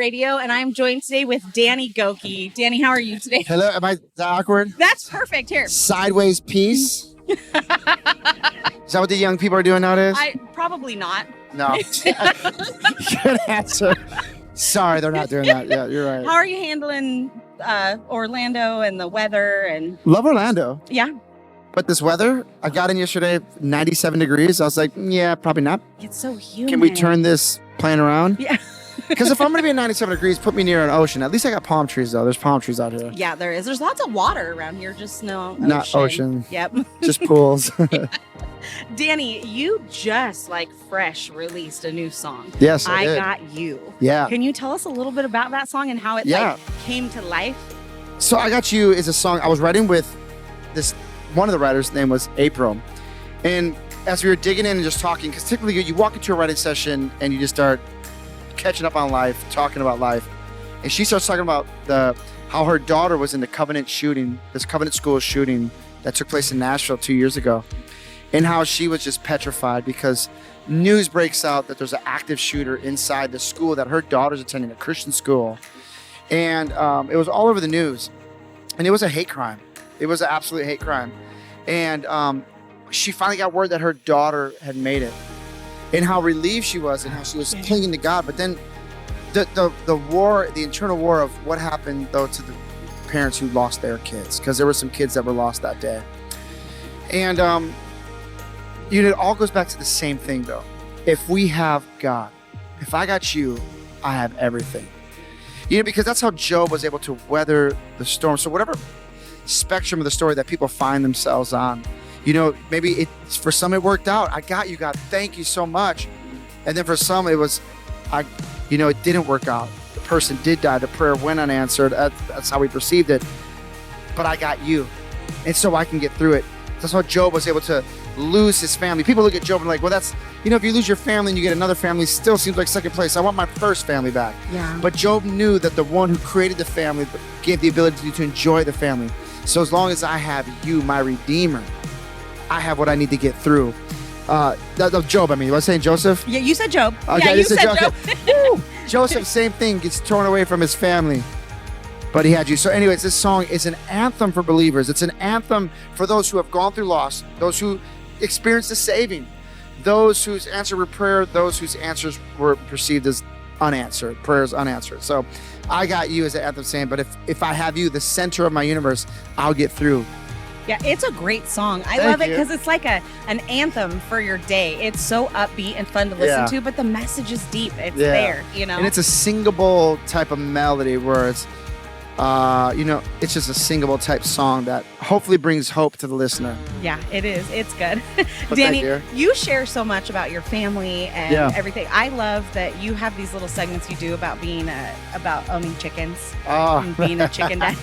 Radio, and I'm joined today with Danny Gokey. Danny, how are you today? Hello, am I that awkward? That's perfect. Here. Sideways piece. Is that what the young people are doing nowadays? Probably not. No. Good answer. Sorry, they're not doing that. Yeah, you're right. How are you handling Orlando and the weather? And Love Orlando. yeah, But this weather, I got in yesterday, 97 degrees. I was like, yeah, probably not. it's so humid. Can we turn this plane around? Yeah. Because if I'm going to be at 97 degrees, put me near an ocean. At least I got palm trees, though. There's palm trees out here. Yeah, there is. There's lots of water around here, just no ocean. Not ocean. Yep. Just pools. Danny, you just fresh released a new song. Yes, I I did. Got You. Yeah. Can you tell us a little bit about that song and how it came to life? So I Got You is a song I was writing with this, one of the writers' name was April. And as we were digging in and just talking, because typically you walk into a writing session and you just start catching up on life, talking about life. And she starts talking about how her daughter was in the Covenant shooting, this Covenant school shooting that took place in Nashville 2 years ago. And how she was just petrified because news breaks out that there's an active shooter inside the school that her daughter's attending, a Christian school. And it was all over the news. And it was a hate crime. It was an absolute hate crime. And she finally got word that her daughter had made it. And how relieved she was and how she was clinging to God. But then the war, the internal war of what happened, though, to the parents who lost their kids. Because there were some kids that were lost that day. And it all goes back to the same thing, though. If we have God, if I got you, I have everything. Because that's how Job was able to weather the storm. So whatever spectrum of the story that people find themselves on, maybe for some it worked out. I got you, God. Thank you so much. And then for some it was, it didn't work out. The person did die. The prayer went unanswered. That's how we perceived it. But I got you. And so I can get through it. That's how Job was able to lose his family. People look at Job and like, well, that's, if you lose your family and you get another family, still seems like second place. I want my first family back. Yeah. But Job knew that the one who created the family gave the ability to enjoy the family. So as long as I have you, my Redeemer, I have what I need to get through. Job, I was saying Joseph? Yeah, you said Job. Okay, yeah, you said Job. Woo! Joseph, same thing, gets torn away from his family. But he had you. So anyways, this song is an anthem for believers. It's an anthem for those who have gone through loss, those who experienced the saving, those whose answer were prayer, those whose answers were perceived as unanswered, prayers unanswered. So I got you as an anthem saying, but if I have you, the center of my universe, I'll get through. Yeah, it's a great song. I Thank love it you. because it's like an anthem for your day. It's so upbeat and fun to listen to, but the message is deep. It's there, And it's a singable type of melody where it's, it's just a singable type song that hopefully brings hope to the listener. Yeah, it is. It's good. Well, Danny, you share so much about your family and everything. I love that you have these little segments you do about being about owning chickens and being a chicken dad.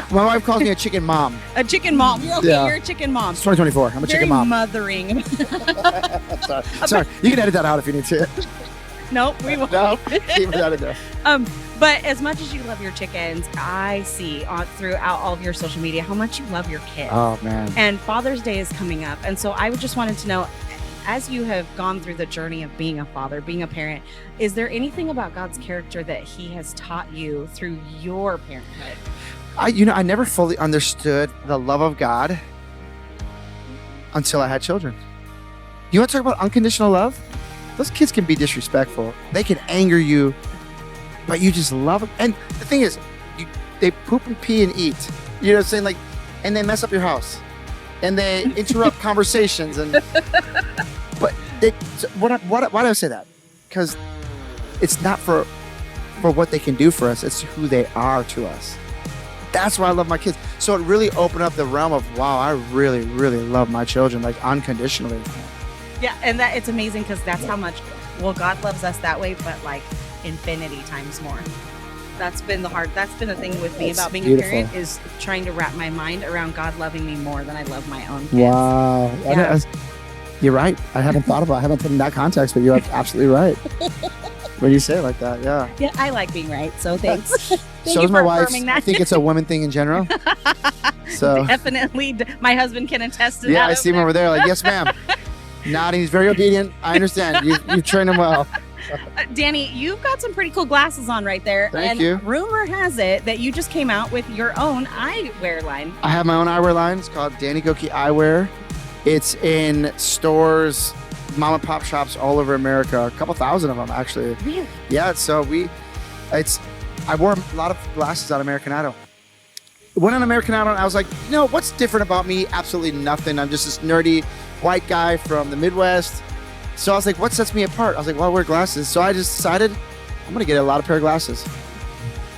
My wife calls me a chicken mom. A chicken mom. You're a chicken mom. It's 2024. I'm a chicken mom. Mothering. Sorry. You can edit that out if you need to. Nope, we won't. No, keep that in there. But as much as you love your chickens, I see throughout all of your social media how much you love your kids. Oh, man. And Father's Day is coming up. And so I just wanted to know, as you have gone through the journey of being a father, being a parent, is there anything about God's character that he has taught you through your parenthood? I never fully understood the love of God until I had children. You want to talk about unconditional love? Those kids can be disrespectful. They can anger you, but you just love them. And the thing is, they poop and pee and eat. You know what I'm saying? Like, and they mess up your house, and they interrupt conversations. And but why do I say that? Because it's not for what they can do for us. It's who they are to us. That's why I love my kids. So it really opened up the realm of, wow, I really, really love my children, like unconditionally. Yeah, and that it's amazing because that's how much, God loves us that way, but like infinity times more. That's been the thing with me about being a parent, is trying to wrap my mind around God loving me more than I love my own kids. Wow. Yeah. You're right. I haven't put it in that context, but you're absolutely right. When you say it like that, yeah. Yeah, I like being right, so thanks. So does my wife. I think it's a woman thing in general. So definitely, my husband can attest to that. Yeah, I see him over there like, yes, ma'am. Nodding. He's very obedient. I understand. You train him well. Danny, you've got some pretty cool glasses on right there. Thank and you. Rumor has it that you just came out with your own eyewear line. I have my own eyewear line. It's called Danny Gokey Eyewear. It's in stores, mom and pop shops all over America. A couple thousand of them, actually. Really? Yeah. So I wore a lot of glasses on American Idol. Went on American Idol, and I was like, what's different about me? Absolutely nothing. I'm just this nerdy white guy from the Midwest. So I was like, what sets me apart? I was like, well, I wear glasses. So I just decided I'm gonna get a lot of pair of glasses.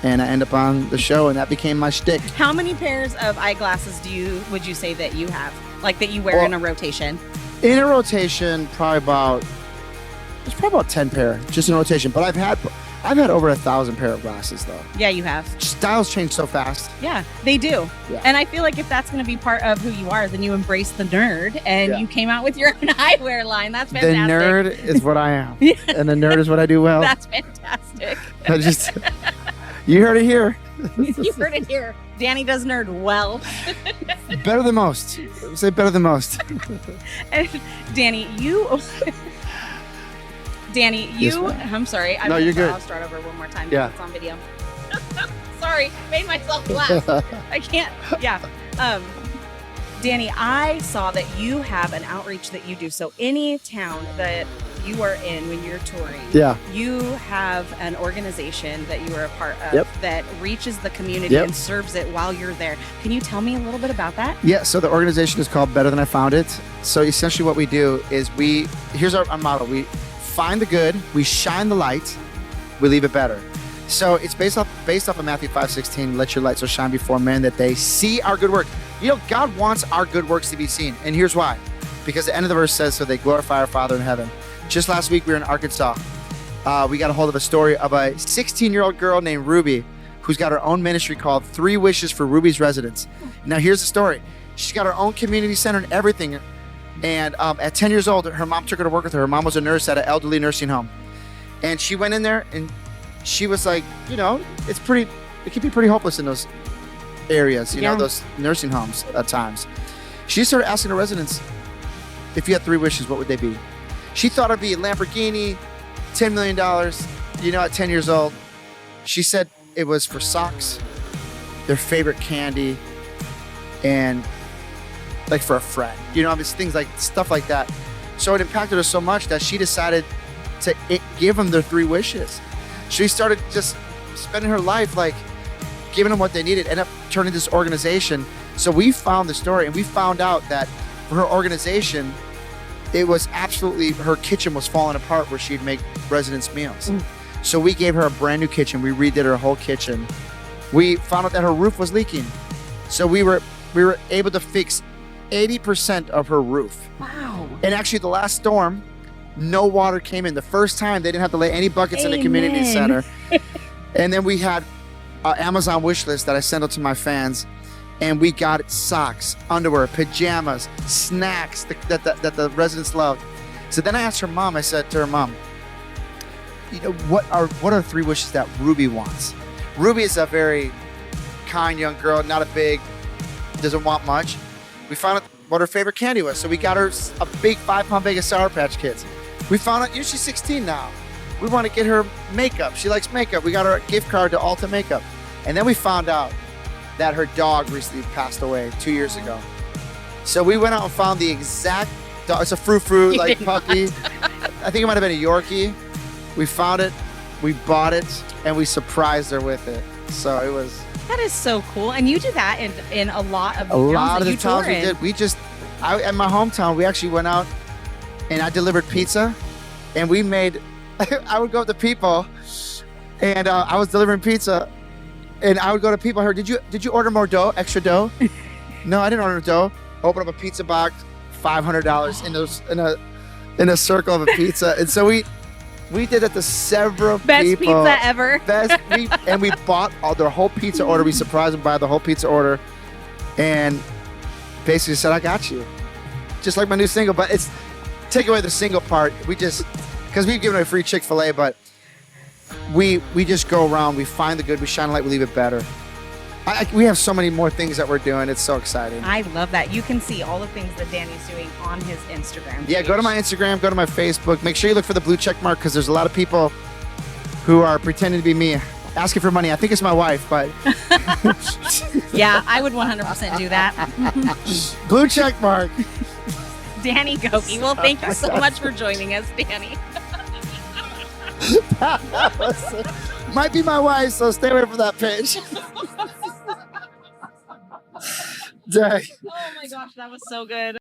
And I end up on the show, and that became my shtick. How many pairs of eyeglasses would you say that you have? Like that you wear in a rotation? In a rotation, there's probably about 10 pair, just in rotation. But I've had over 1,000 pair of glasses though. Yeah, you have. Styles change so fast. Yeah, they do. Yeah. And I feel like if that's going to be part of who you are, then you embrace the nerd and Yeah. you came out with your own eyewear line. That's fantastic. The nerd is what I am. Yeah. And the nerd is what I do well. That's fantastic. You heard it here. You heard it here. Danny does nerd well. Better than most. Say better than most. And Danny, Yes, ma'am. I'm sorry. No, you're good. I'll start over one more time. Yeah. It's on video. Sorry, made myself laugh. I can't. Yeah. Danny, I saw that you have an outreach that you do. So any town that you are in when you're touring, Yeah. you have an organization that you are a part of Yep. that reaches the community Yep. and serves it while you're there. Can you tell me a little bit about that? Yeah, so the organization is called Better Than I Found It. So essentially what we do is here's our model. We find the good, we shine the light, we leave it better. So it's based off of Matthew 5:16, let your light so shine before men that they see our good work. God wants our good works to be seen. And here's why. Because the end of the verse says, so they glorify our Father in heaven. Just last week, we were in Arkansas. We got a hold of a story of a 16-year-old girl named Ruby who's got her own ministry called 3 Wishes for Ruby's Residents. Now, here's the story. She's got her own community center and everything. And at 10 years old, her mom took her to work with her. Her mom was a nurse at an elderly nursing home. And she went in there, and she was like, it can be pretty hopeless in those areas, those nursing homes at times. She started asking the residents, if you had 3 wishes, what would they be? She thought it'd be a Lamborghini, $10 million, at 10 years old. She said it was for socks, their favorite candy, and like for a friend. It's things like stuff like that. So it impacted her so much that she decided to give them their 3 wishes. She started just spending her life like giving them what they needed, ended up turning this organization. So we found the story, and we found out that for her organization, it was absolutely, her kitchen was falling apart where she'd make residents' meals. So we gave her a brand new kitchen. We redid her whole kitchen. We found out that her roof was leaking. So we were able to fix 80% of her roof. Wow. And actually the last storm, no water came in. The first time they didn't have to lay any buckets in the community center. And then we had an Amazon wish list that I sent out to my fans. And we got socks, underwear, pajamas, snacks that the residents loved. So then I asked her mom, I said to her mom, what are 3 wishes that Ruby wants? Ruby is a very kind young girl, doesn't want much. We found out what her favorite candy was. So we got her a big 5-pound bag of Sour Patch Kids. We found out, she's 16 now. We want to get her makeup. She likes makeup. We got her a gift card to Ulta Makeup. And then we found out that her dog recently passed away 2 years ago. So we went out and found the exact dog. It's a frou-frou, like puppy. I think it might have been a Yorkie. We found it, we bought it, and we surprised her with it. So it was... That is so cool. And you do that in a lot of the towns we did. In my hometown, we actually went out and I delivered pizza, and we made... I would go up to people, and I was delivering pizza, and I would go to people. I heard, did you order more dough, extra dough? No, I didn't order dough. Open up a pizza box, $500 in a circle of a pizza, and so we did that to several Best people. pizza ever. And we bought their whole pizza order. We surprised them by the whole pizza order, and basically said, "I got you," just like my new single. But it's take away the single part. Because we've given away free Chick-fil-A, but we just go around, we find the good, we shine a light, we leave it better. We have so many more things that we're doing. It's so exciting. I love that. You can see all the things that Danny's doing on his Instagram. Yeah, go to my Instagram, go to my Facebook. Make sure you look for the blue check mark because there's a lot of people who are pretending to be me, asking for money. I think it's my wife, but yeah, I would 100% do that. blue check mark. Danny Gokey. Well, thank you so much for joining us, Danny. Might be my wife, so stay away from that pitch. Dang. Oh my gosh, that was so good.